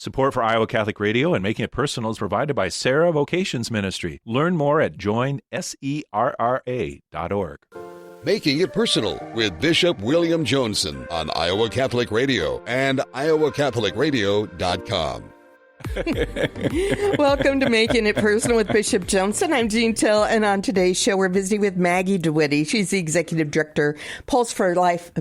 Support for Iowa Catholic Radio and Making It Personal is provided by Sarah Vocations Ministry. Learn more at joinserra.org. Making It Personal with Bishop William Joensen on Iowa Catholic Radio and iowacatholicradio.com. Welcome to Making It Personal with Bishop Joensen. I'm Jeanne Thill, and on today's show, we're visiting with Maggie DeWitte. She's the executive director, Pulse Life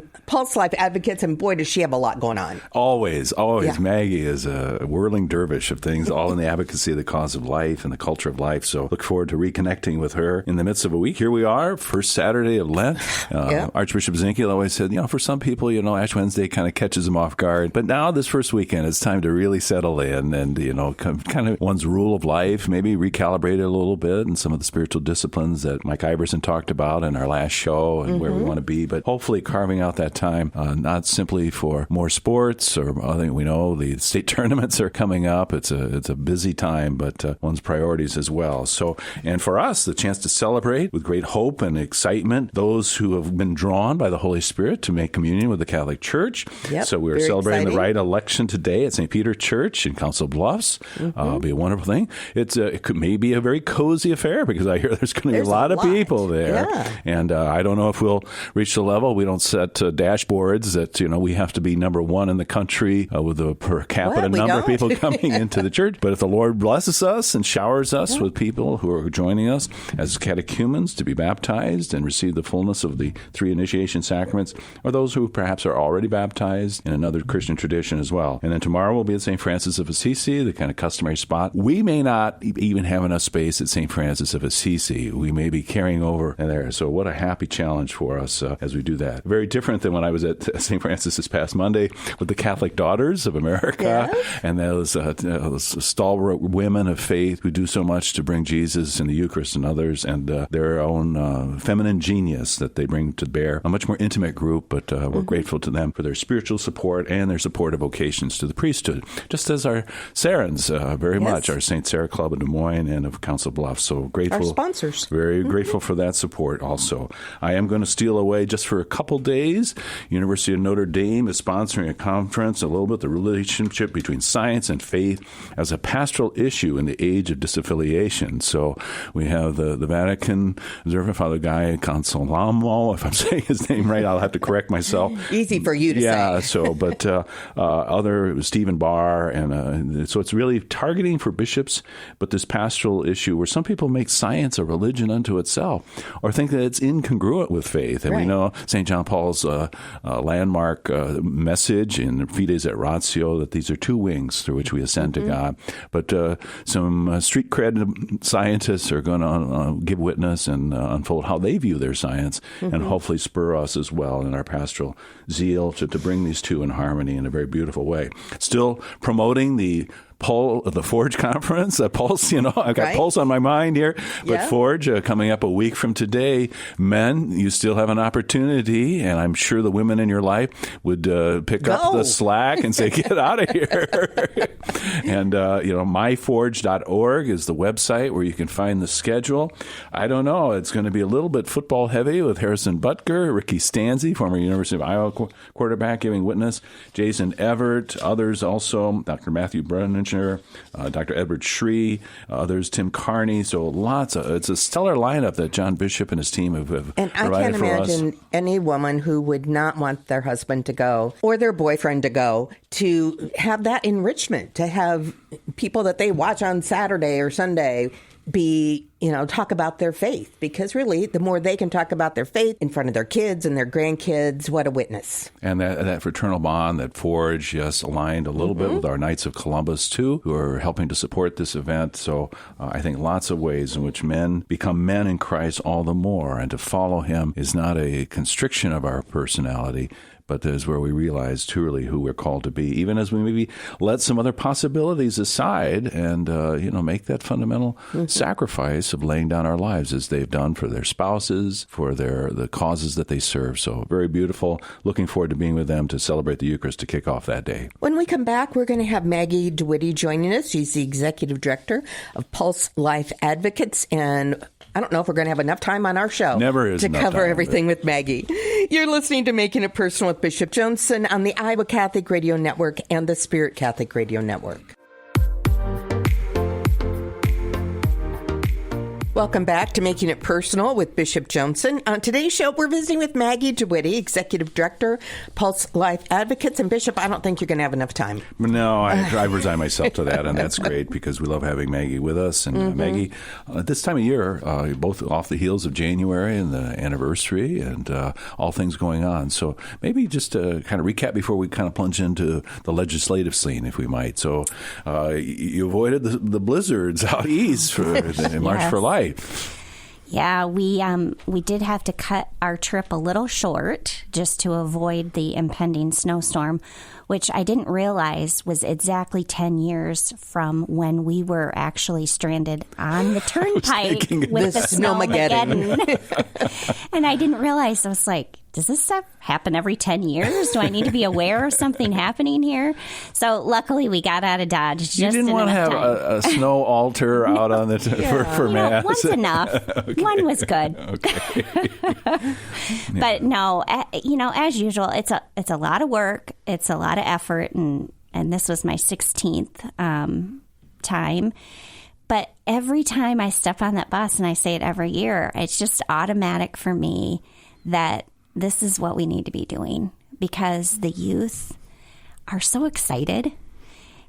Advocates, and boy, does she have a lot going on. Always. Yeah. Maggie is a whirling dervish of things, all in the advocacy of the cause of life and the culture of life. So look forward to reconnecting with her in the midst of a week. Here we are, first Saturday of Lent. Archbishop Zinke always said, for some people, Ash Wednesday kind of catches them off guard. But now this first weekend, it's time to really settle in and, kind of one's rule of life, maybe recalibrate it a little bit, and some of the spiritual disciplines that Mike Iverson talked about in our last show and where we want to be. But hopefully carving out that time, not simply for more sports or I think we know the state tournaments are coming up. It's a busy time, but one's priorities as well. So, and for us, the chance to celebrate with great hope and excitement those who have been drawn by the Holy Spirit to make communion with the Catholic Church. Yep, so we're celebrating the rite election today at St. Peter Church in Council Bluffs. It'll be a may thing. It may be a very cozy affair because I hear there's going to be a lot of people there. Yeah. And I don't know if we'll reach the level. We don't set dashboards that, we have to be number one in the country with a per capita number of people coming into the church. But if the Lord blesses us and showers us with people who are joining us as catechumens to be baptized and receive the fullness of the three initiation sacraments, or those who perhaps are already baptized in another Christian tradition as well. And then tomorrow we'll be at St. Francis of Assisi, the kind of customary spot. We may not even have enough space at St. Francis of Assisi. We may be carrying over there. So what a happy challenge for us as we do that. Very different than when I was at St. Francis this past Monday with the Catholic Daughters of America and those stalwart women of faith who do so much to bring Jesus and the Eucharist and others and their own feminine genius that they bring to bear. A much more intimate group, but we're grateful to them for their spiritual support and their support of vocations to the priesthood, just as our Sarans very much, our St. Sarah Club of Des Moines and of Council Bluffs. So grateful. Our sponsors. Very grateful for that support also. I am going to steal away just for a couple days. University of Notre Dame is sponsoring a conference, a little bit the relationship between science and faith as a pastoral issue in the age of disaffiliation. So we have the Vatican Observant Father Guy Consolamo, if I'm saying his name right, I'll have to correct myself. Easy for you to say. Yeah, so, but other Stephen Barr, and so it's really targeting for bishops, but this pastoral issue where some people make science a religion unto itself or think that it's incongruent with faith. And we know St. John Paul's landmark message in Fides et Ratio that these are two wings through which we ascend to God. But some street cred scientists are going to give witness and unfold how they view their science and hopefully spur us as well in our pastoral zeal to bring these two in harmony in a very beautiful way. Still promoting the Forge conference, Pulse, I've got Pulse on my mind here, but Forge coming up a week from today. Men, you still have an opportunity, and I'm sure the women in your life would pick up the slack and say, get out of here. And, myforge.org is the website where you can find the schedule. I don't know. It's going to be a little bit football heavy with Harrison Butker, Ricky Stanzi, former University of Iowa quarterback, giving witness, Jason Everett, others also, Dr. Matthew Brennan, Dr. Edward Shree, others, Tim Carney. So it's a stellar lineup that John Bishop and his team have and provided for us. And I can't imagine any woman who would not want their husband to go or their boyfriend to go to have that enrichment, to have people that they watch on Saturday or Sunday be, talk about their faith, because really the more they can talk about their faith in front of their kids and their grandkids, what a witness. And that fraternal bond, that Forge, aligned a little bit with our Knights of Columbus too, who are helping to support this event. So I think lots of ways in which men become men in Christ all the more, and to follow him is not a constriction of our personality, but is where we realize truly who we're called to be, even as we maybe let some other possibilities aside and, make that fundamental sacrifice of laying down our lives as they've done for their spouses, for the causes that they serve. So very beautiful. Looking forward to being with them to celebrate the Eucharist to kick off that day. When we come back, we're going to have Maggie DeWitte joining us. She's the Executive Director of Pulse Life Advocates, and I don't know if we're going to have enough time on our show to cover everything with Maggie. You're listening to Making It Personal with Bishop Joensen on the Iowa Catholic Radio Network and the Spirit Catholic Radio Network. Welcome back to Making It Personal with Bishop Joensen. On today's show, we're visiting with Maggie DeWitte, Executive Director, Pulse Life Advocates. And Bishop, I don't think you're going to have enough time. No, I resign myself to that, and that's great because we love having Maggie with us. And Maggie, this time of year, both off the heels of January and the anniversary and all things going on. So maybe just to kind of recap before we kind of plunge into the legislative scene, if we might. So you avoided the blizzards out east for March for Life. Yeah, we did have to cut our trip a little short just to avoid the impending snowstorm, which I didn't realize was exactly 10 years from when we were actually stranded on the turnpike with the Snowmageddon. And I didn't realize. I was like, does this stuff happen every 10 years? Do I need to be aware of something happening here? So luckily we got out of Dodge just You didn't want to have a snow altar out on the for Mass? One's enough. Okay. One was good. Okay. But no, as usual, it's a lot of work. It's a lot of effort. And this was my 16th time. But every time I step on that bus, and I say it every year, it's just automatic for me that this is what we need to be doing because the youth are so excited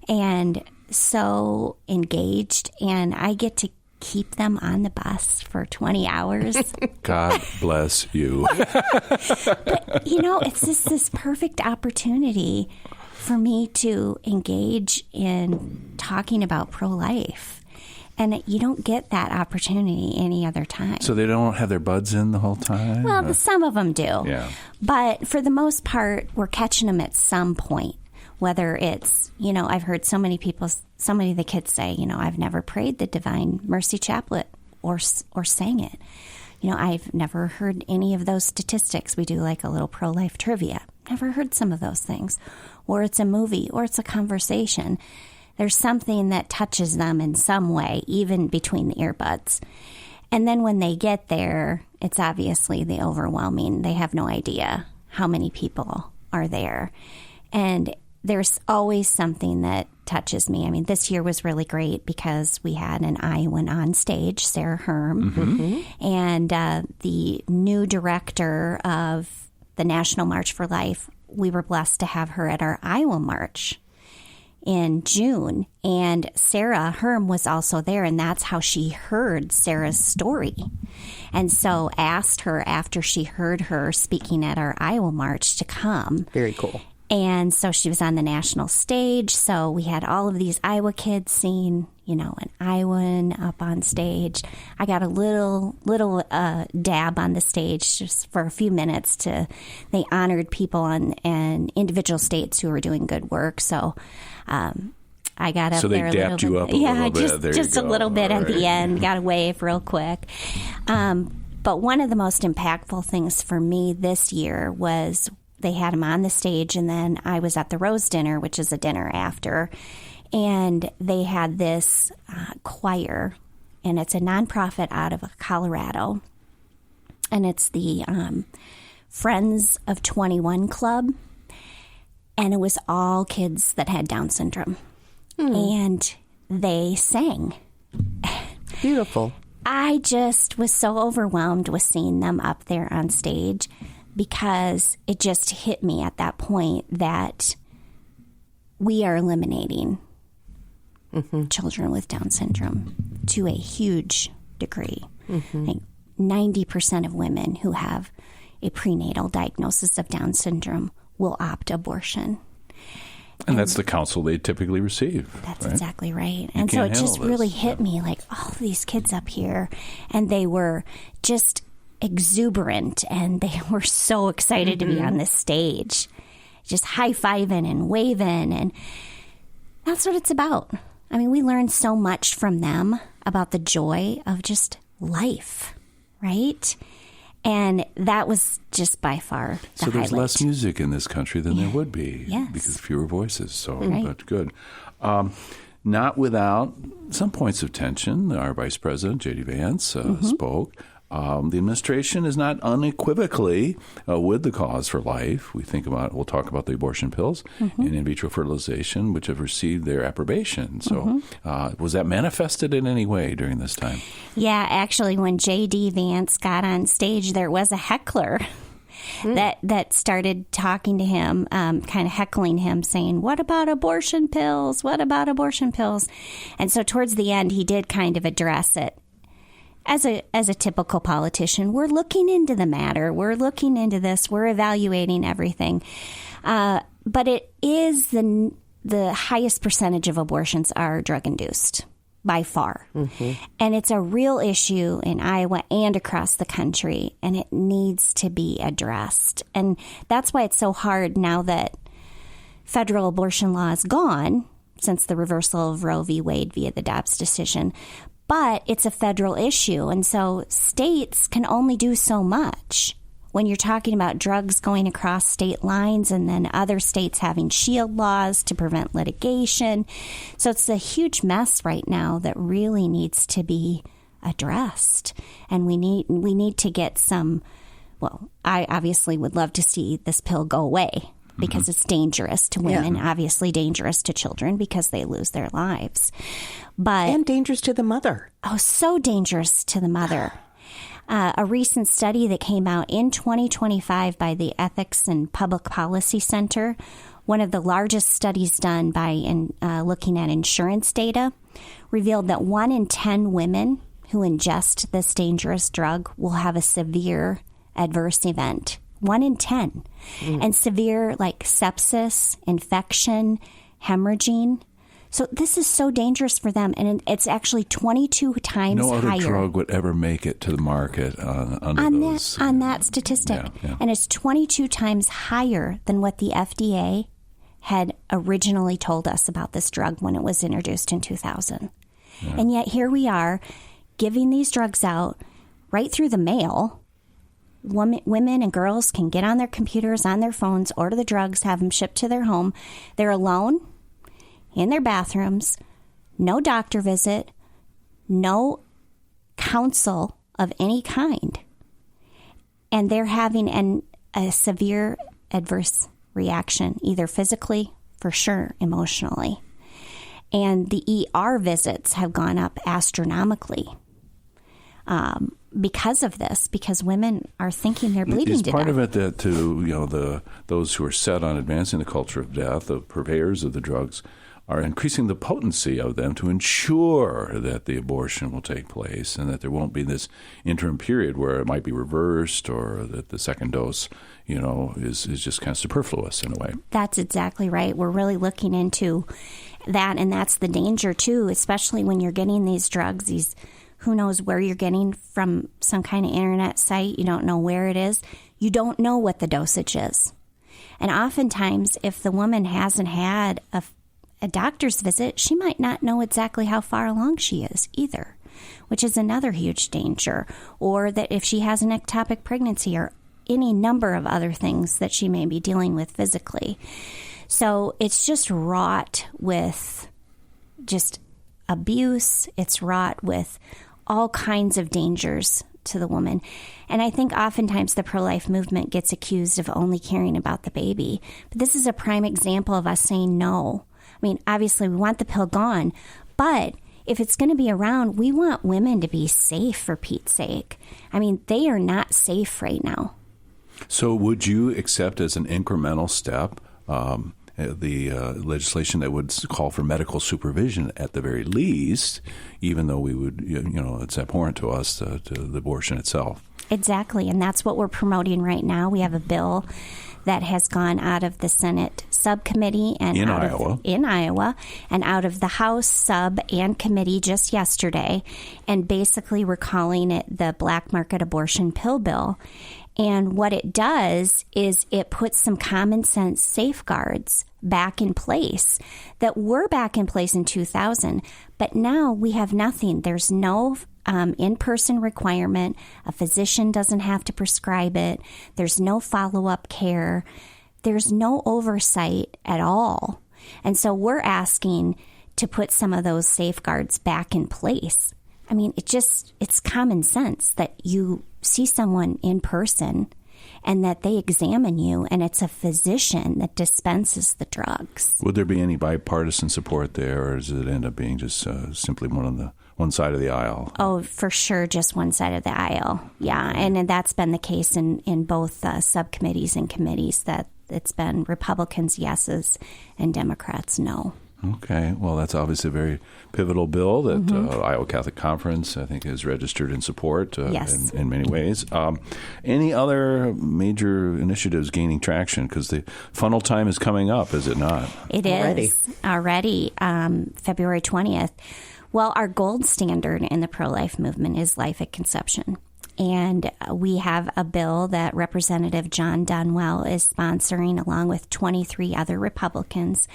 and so engaged, and I get to keep them on the bus for 20 hours. God bless you. But, it's just this perfect opportunity for me to engage in talking about pro-life. And you don't get that opportunity any other time. So they don't have their buds in the whole time? Well, some of them do. Yeah. But for the most part, we're catching them at some point. Whether it's, I've heard so many of the kids say, I've never prayed the Divine Mercy Chaplet or sang it. I've never heard any of those statistics. We do like a little pro-life trivia. Never heard some of those things. Or it's a movie, or it's a conversation. There's something that touches them in some way, even between the earbuds. And then when they get there, it's obviously the overwhelming. They have no idea how many people are there. And there's always something that touches me. I mean, this year was really great because we had an Iowan on stage, Sarah Herm, and the new director of the National March for Life. We were blessed to have her at our Iowa March in June, and Sarah Herm was also there, and that's how she heard Sarah's story. And so asked her after she heard her speaking at our Iowa March to come. Very cool. And so she was on the national stage, so we had all of these Iowa kids singing, an Iowan up on stage. I got a little dab on the stage just for a few minutes. They honored people and individual states who were doing good work, so I got up there a little bit. So they dapped you up a little bit. Just a little bit at the end. Got a wave real quick. But one of the most impactful things for me this year was they had him on the stage, and then I was at the Rose Dinner, which is a dinner after, and they had this choir, and it's a nonprofit out of Colorado, and it's the Friends of 21 Club, and it was all kids that had Down syndrome, and they sang. Beautiful. I just was so overwhelmed with seeing them up there on stage because it just hit me at that point that we are eliminating children with Down syndrome to a huge degree. Like 90% of women who have a prenatal diagnosis of Down syndrome will opt abortion. And that's the counsel they typically receive. That's right? Exactly right. And so it just really hit me, like all of these kids up here, and they were just exuberant, and they were so excited to be on this stage, just high-fiving and waving, and that's what it's about. I mean, we learned so much from them about the joy of just life, right? And that was just by far the So there's highlight. less music in this country than there would be because fewer voices. So that's good. Not without some points of tension. Our Vice President, J.D. Vance, spoke. The administration is not unequivocally with the cause for life. We'll talk about the abortion pills and in vitro fertilization, which have received their approbation. So was that manifested in any way during this time? Yeah, actually, when J.D. Vance got on stage, there was a heckler that started talking to him, kind of heckling him, saying, "What about abortion pills? What about abortion pills?" And so towards the end, he did kind of address it. As a typical politician, we're looking into the matter. We're looking into this. We're evaluating everything. But it is the highest percentage of abortions are drug-induced by far. And it's a real issue in Iowa and across the country, and it needs to be addressed. And that's why it's so hard now that federal abortion law is gone since the reversal of Roe v. Wade via the Dobbs decision. But it's a federal issue, and so states can only do so much when you're talking about drugs going across state lines and then other states having shield laws to prevent litigation. So it's a huge mess right now that really needs to be addressed. And we need to get some, well, I obviously would love to see this pill go away because it's dangerous to women, obviously dangerous to children because they lose their lives. And dangerous to the mother. Oh, so dangerous to the mother. A recent study that came out in 2025 by the Ethics and Public Policy Center, one of the largest studies done by looking at insurance data, revealed that 1 in 10 women who ingest this dangerous drug will have a severe adverse event. 1 in 10. And severe like sepsis, infection, hemorrhaging. So this is so dangerous for them, and it's actually 22 times higher. No other drug would ever make it to the market on that statistic. Yeah. And it's 22 times higher than what the FDA had originally told us about this drug when it was introduced in 2000. Yeah. And yet here we are giving these drugs out right through the mail. Women and girls can get on their computers, on their phones, order the drugs, have them shipped to their home. They're alone in their bathrooms, no doctor visit, no counsel of any kind. And they're having a severe adverse reaction, either physically, for sure, emotionally. And the ER visits have gone up astronomically because of this, because women are thinking they're bleeding to death. Is part of it that those who are set on advancing the culture of death, the purveyors of the drugs, are increasing the potency of them to ensure that the abortion will take place and that there won't be this interim period where it might be reversed or that the second dose, is just kind of superfluous in a way. That's exactly right. We're really looking into that, and that's the danger, too, especially when you're getting these drugs, who knows where you're getting from some kind of internet site. You don't know where it is. You don't know what the dosage is. And oftentimes, if the woman hasn't had a doctor's visit, she might not know exactly how far along she is either, which is another huge danger. Or that if she has an ectopic pregnancy or any number of other things that she may be dealing with physically. So it's just wrought with just abuse. It's wrought with all kinds of dangers to the woman. And I think oftentimes the pro-life movement gets accused of only caring about the baby. But this is a prime example of us saying no. I mean, obviously, we want the pill gone, but if it's going to be around, we want women to be safe, for Pete's sake. I mean, they are not safe right now. So would you accept as an incremental step the legislation that would call for medical supervision at the very least, even though we would, it's abhorrent to us, to the abortion itself? Exactly, and that's what we're promoting right now. We have a bill that has gone out of the Senate subcommittee and in Iowa and out of the House sub and committee just yesterday. And basically we're calling it the Black Market Abortion Pill Bill. And what it does is it puts some common sense safeguards back in place that were back in place in 2000. But now we have nothing. There's no in-person requirement. A physician doesn't have to prescribe it. There's no follow-up care. There's no oversight at all. And so we're asking to put some of those safeguards back in place. I mean, it's common sense that you see someone in person and that they examine you, and it's a physician that dispenses the drugs. Would there be any bipartisan support there, or does it end up being just simply one side of the aisle? Oh, for sure, just one side of the aisle. Yeah, and that's been the case in both subcommittees and committees, that it's been Republicans yeses and Democrats no. Okay. Well, that's obviously a very pivotal bill that Iowa Catholic Conference, I think, is registered in support yes. in many ways. Any other major initiatives gaining traction? Because the funnel time is coming up, is it not? It is already February 20th. Well, our gold standard in the pro-life movement is life at conception. And we have a bill that Representative John Dunwell is sponsoring along with 23 other Republicans.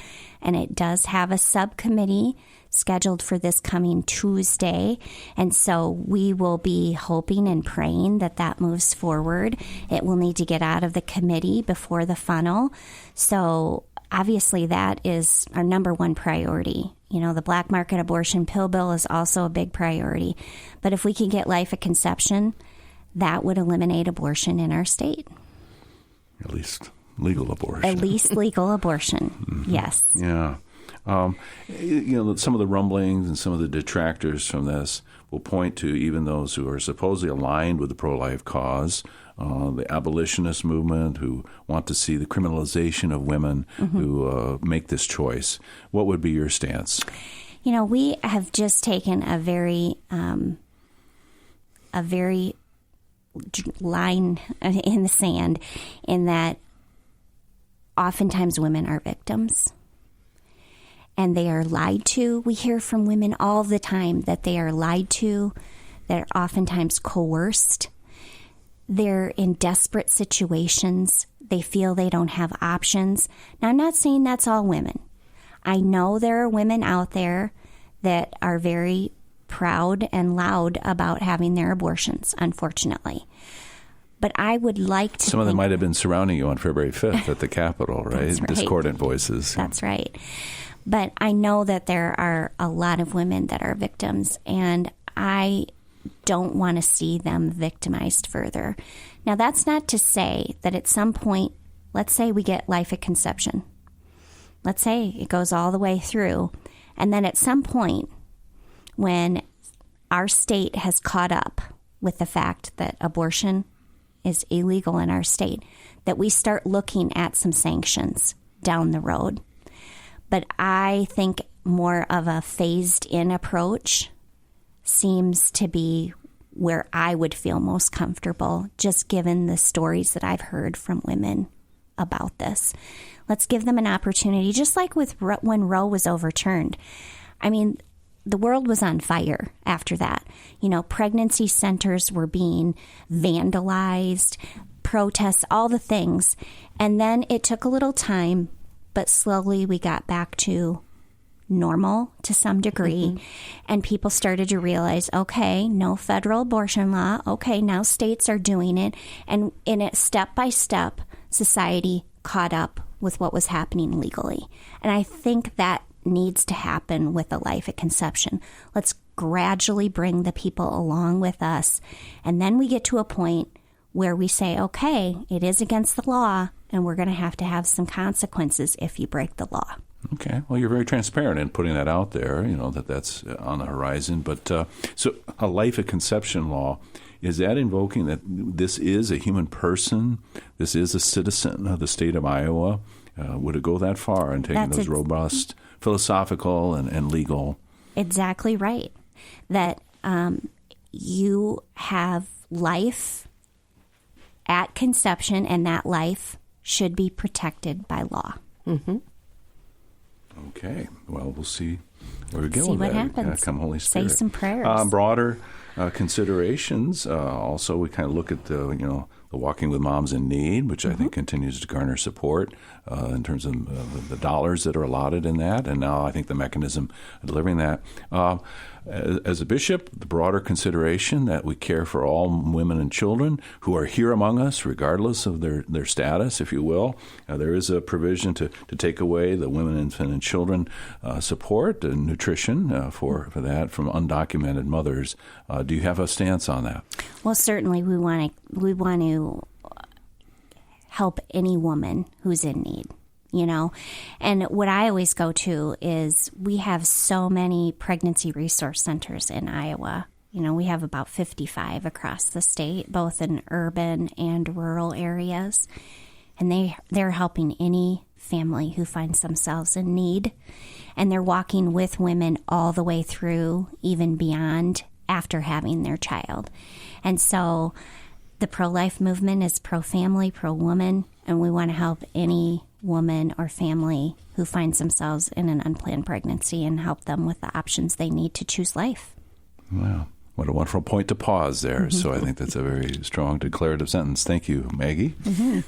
And it does have a subcommittee scheduled for this coming Tuesday. And so we will be hoping and praying that that moves forward. It will need to get out of the committee before the funnel. So obviously that is our number one priority. You know, the black market abortion pill bill is also a big priority. But if we can get life at conception, that would eliminate abortion in our state. At least legal abortion. At least legal abortion, yes. Yeah. Some of the rumblings and some of the detractors from this will point to even those who are supposedly aligned with the pro-life cause, the abolitionist movement, who want to see the criminalization of women who make this choice. What would be your stance? You know, we have just taken a very line in the sand in that oftentimes women are victims and they are lied to. We hear from women all the time that they are lied to, they're oftentimes coerced. They're in desperate situations. They feel they don't have options. Now, I'm not saying that's all women. I know there are women out there that are very proud and loud about having their abortions, unfortunately. But I would like to Some of them might have been surrounding you on February 5th at the Capitol, right? That's right. Discordant voices. That's right. But I know that there are a lot of women that are victims, and I don't want to see them victimized further. Now, that's not to say that at some point, let's say we get life at conception. Let's say it goes all the way through. And then at some point, when our state has caught up with the fact that abortion is illegal in our state, that we start looking at some sanctions down the road. But I think more of a phased-in approach seems to be where I would feel most comfortable, just given the stories that I've heard from women about this. Let's give them an opportunity, just like with when Roe was overturned. I mean, the world was on fire after that. You know, pregnancy centers were being vandalized, protests, all the things. And then it took a little time, but slowly we got back to normal to some degree. And people started to realize, okay, no federal abortion law. Okay, now states are doing it. And in it, step by step, society caught up with what was happening legally. And I think that needs to happen with the life at conception. Let's gradually bring the people along with us. And then we get to a point where we say, okay, it is against the law, and we're going to have some consequences if you break the law. Okay. Well, you're very transparent in putting that out there, you know, that's on the horizon. But so a life at conception law, is that invoking that this is a human person? This is a citizen of the state of Iowa? Would it go that far in taking those robust philosophical and legal? Exactly right. That you have life at conception, and that life should be protected by law. Okay. Well, we'll see Where we go See with what that. happens. Come Holy Spirit. Say some prayers. Broader considerations. Also, we kind of look at the Walking with Moms in Need, which I think continues to garner support in terms of the dollars that are allotted in that, and now I think the mechanism of delivering that. As a bishop, the broader consideration that we care for all women and children who are here among us, regardless of their status, if you will. There is a provision to take away the women, infant, and children support and nutrition for that from undocumented mothers. Do you have a stance on that? Well, certainly we want to help any woman who's in need. And what I always go to is we have so many pregnancy resource centers in Iowa. We have about 55 across the state, both in urban and rural areas. And they're helping any family who finds themselves in need. And they're walking with women all the way through, even beyond after having their child. And so the pro-life movement is pro-family, pro-woman, and we want to help any woman or family who finds themselves in an unplanned pregnancy and help them with the options they need to choose life. Wow. What a wonderful point to pause there. So I think that's a very strong declarative sentence. Thank you, Maggie.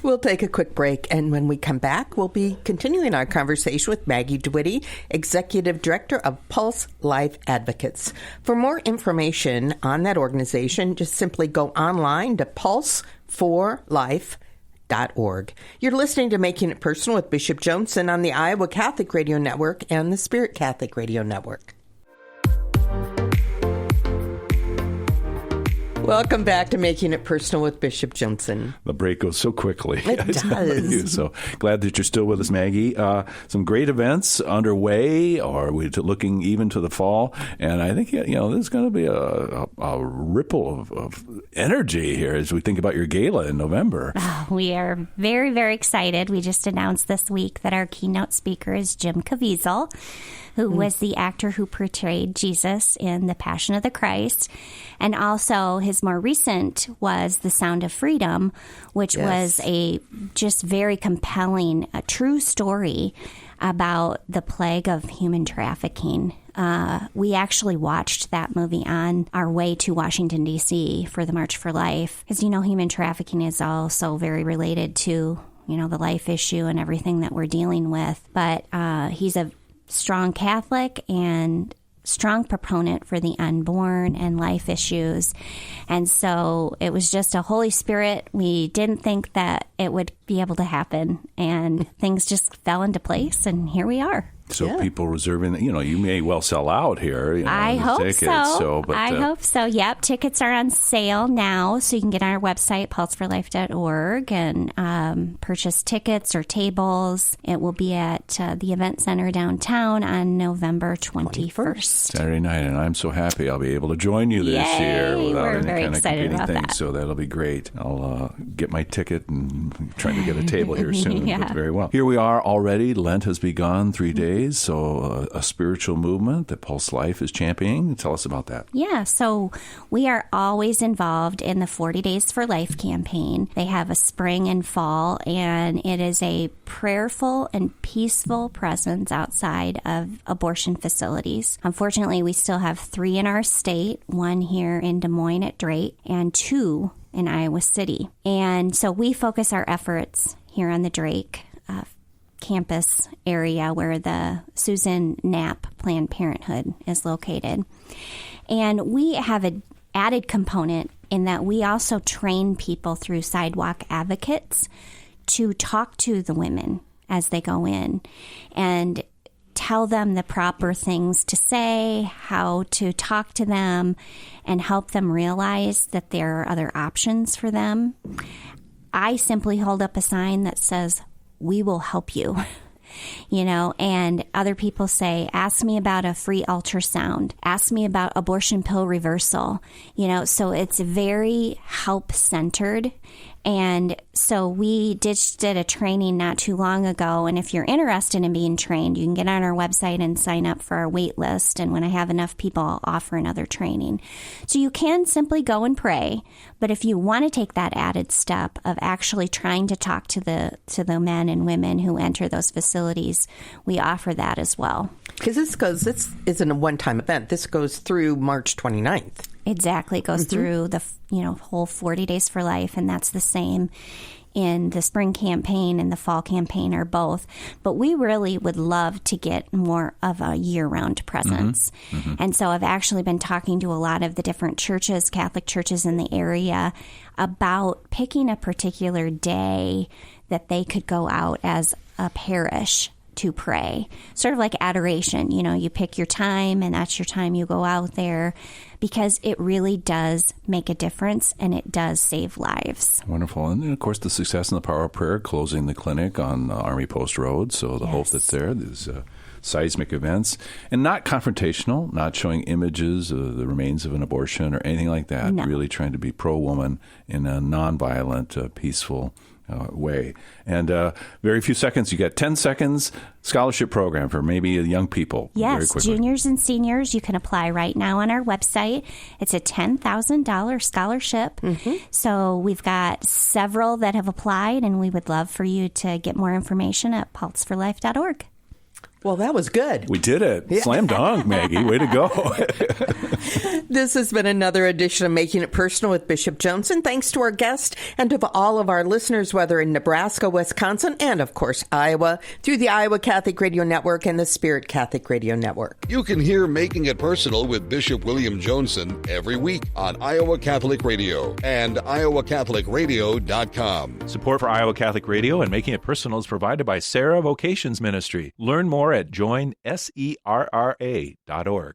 We'll take a quick break, and when we come back, we'll be continuing our conversation with Maggie DeWitte, Executive Director of Pulse Life Advocates. For more information on that organization, just simply go online to pulse4life.org. You're listening to Making It Personal with Bishop Joensen on the Iowa Catholic Radio Network and the Spirit Catholic Radio Network. Welcome back to Making It Personal with Bishop Joensen. The break goes so quickly. It does. So glad that you're still with us, Maggie. Some great events underway, or we're looking even to the fall. And I think, there's going to be a ripple of energy here as we think about your gala in November. We are very, very excited. We just announced this week that our keynote speaker is Jim Caviezel, who was the actor who portrayed Jesus in The Passion of the Christ. And also his more recent was The Sound of Freedom, which was a just very compelling, a true story about the plague of human trafficking. We actually watched that movie on our way to Washington, D.C. for the March for Life. Because, human trafficking is also very related to, the life issue and everything that we're dealing with. But he's a strong Catholic and strong proponent for the unborn and life issues. And so it was just a Holy Spirit. We didn't think that it would be able to happen, and things just fell into place, and here we are. So people reserving, you may well sell out here. I hope tickets, so. I hope so. Yep. Tickets are on sale now. So you can get on our website, pulse4life.org, and purchase tickets or tables. It will be at the Event Center downtown on November 21st. Saturday night. And I'm so happy I'll be able to join you this year without We're any very kind of excited competing about thing. that. So that'll be great. I'll get my ticket and try to get a table here soon. Yeah. But very well. Here we are already. Lent has begun 3 days. So a spiritual movement that Pulse Life is championing. Tell us about that. Yeah, so we are always involved in the 40 Days for Life campaign. They have a spring and fall, and it is a prayerful and peaceful presence outside of abortion facilities. Unfortunately, we still have 3 in our state, 1 here in Des Moines at Drake, and 2 in Iowa City. And so we focus our efforts here on the Drake campus area where the Susan Knapp Planned Parenthood is located. And we have an added component in that we also train people through sidewalk advocates to talk to the women as they go in and tell them the proper things to say, how to talk to them, and help them realize that there are other options for them. I simply hold up a sign that says, "We will help you," and other people say, ask me about a free ultrasound, ask me about abortion pill reversal, so it's very help-centered. And so we just did a training not too long ago. And if you're interested in being trained, you can get on our website and sign up for our wait list. And when I have enough people, I'll offer another training. So you can simply go and pray. But if you want to take that added step of actually trying to talk to the men and women who enter those facilities, we offer that as well. Because this isn't a one-time event. This goes through March 29th. Exactly. It goes through the whole 40 Days for Life, and that's the same in the spring campaign and the fall campaign or both. But we really would love to get more of a year-round presence. And so I've actually been talking to a lot of the different churches, Catholic churches in the area, about picking a particular day that they could go out as a parish to pray, sort of like adoration. You pick your time, and that's your time you go out there, because it really does make a difference, and it does save lives. Wonderful. And then, of course, the success and the power of prayer, closing the clinic on Army Post Road. So the hope that's there, these seismic events, and not confrontational, not showing images of the remains of an abortion or anything like that. No. Really trying to be pro-woman in a nonviolent, peaceful way. And very few seconds. You get 10 seconds scholarship program for maybe young people. Yes, juniors and seniors. You can apply right now on our website. It's a $10,000 scholarship. So we've got several that have applied, and we would love for you to get more information at pulseforlife.org. Well, that was good. We did it. Yeah. Slam dunk, Maggie. Way to go. This has been another edition of Making It Personal with Bishop Joensen. Thanks to our guest and to all of our listeners, whether in Nebraska, Wisconsin, and, of course, Iowa, through the Iowa Catholic Radio Network and the Spirit Catholic Radio Network. You can hear Making It Personal with Bishop William Joensen every week on Iowa Catholic Radio and iowacatholicradio.com. Support for Iowa Catholic Radio and Making It Personal is provided by Sarah Vocations Ministry. Learn more at joinserra.org.